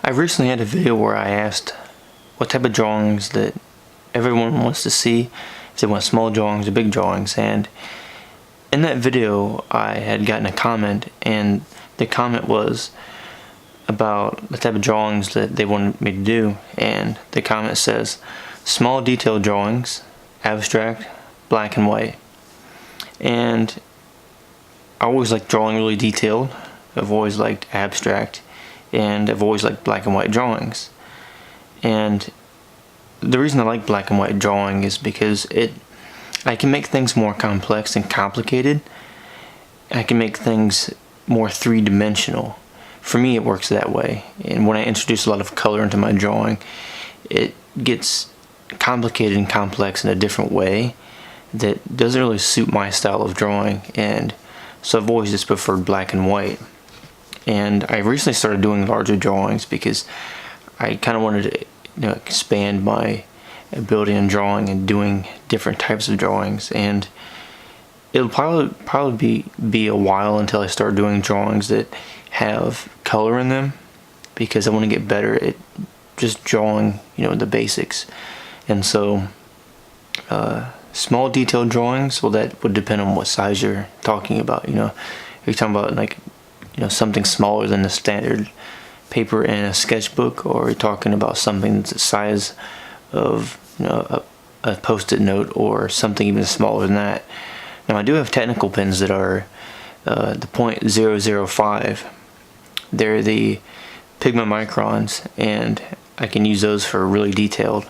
I recently had a video where I asked what type of drawings that everyone wants to see, if they want small drawings or big drawings, and in that video I had gotten a comment, and the comment was about the type of drawings that they wanted me to do, and the comment says small detail drawings, abstract, black and white. And I always liked drawing really detailed. I've always liked abstract, and I've always liked black and white drawings. And the reason I like black and white drawing is because I can make things more complex and complicated. I can make things more three-dimensional. For me, it works that way. And when I introduce a lot of color into my drawing, it gets complicated and complex in a different way that doesn't really suit my style of drawing. And so I've always just preferred black and white. And I recently started doing larger drawings because I kind of wanted to expand my ability in drawing and doing different types of drawings. And it'll probably be a while until I start doing drawings that have color in them, because I want to get better at just drawing, the basics. And so small detailed drawings, well, that would depend on what size you're talking about. Are you talking about something smaller than the standard paper in a sketchbook, or are you talking about something that's the size of a post-it note, or something even smaller than that? Now, I do have technical pens that are the .005. They're the pigma microns, and I can use those for really detailed.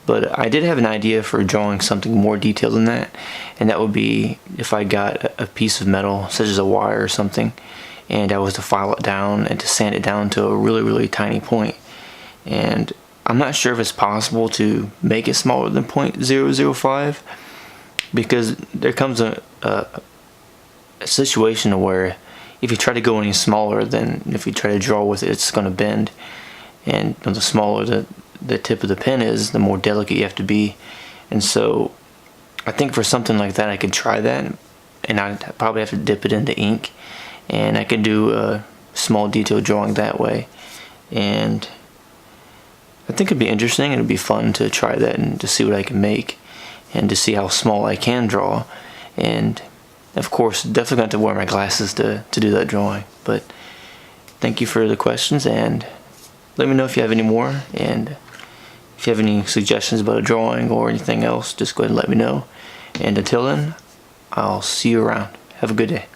But I did have an idea for drawing something more detailed than that, and that would be if I got a piece of metal, such as a wire or something, and I was to file it down and to sand it down to a really, really tiny point. And I'm not sure if it's possible to make it smaller than .005, because there comes a situation where if you try to go any smaller, then if you try to draw with it, it's going to bend. And the smaller the tip of the pen is, the more delicate you have to be. And so I think for something like that I could try that, and I'd probably have to dip it into ink, and I could do a small detail drawing that way. And I think it'd be interesting, and it'd be fun to try that and to see what I can make and to see how small I can draw. And of course, definitely going to have to wear my glasses to do that drawing. But thank you for the questions, and let me know if you have any more, and if you have any suggestions about a drawing or anything else, just go ahead and let me know. And until then, I'll see you around. Have a good day.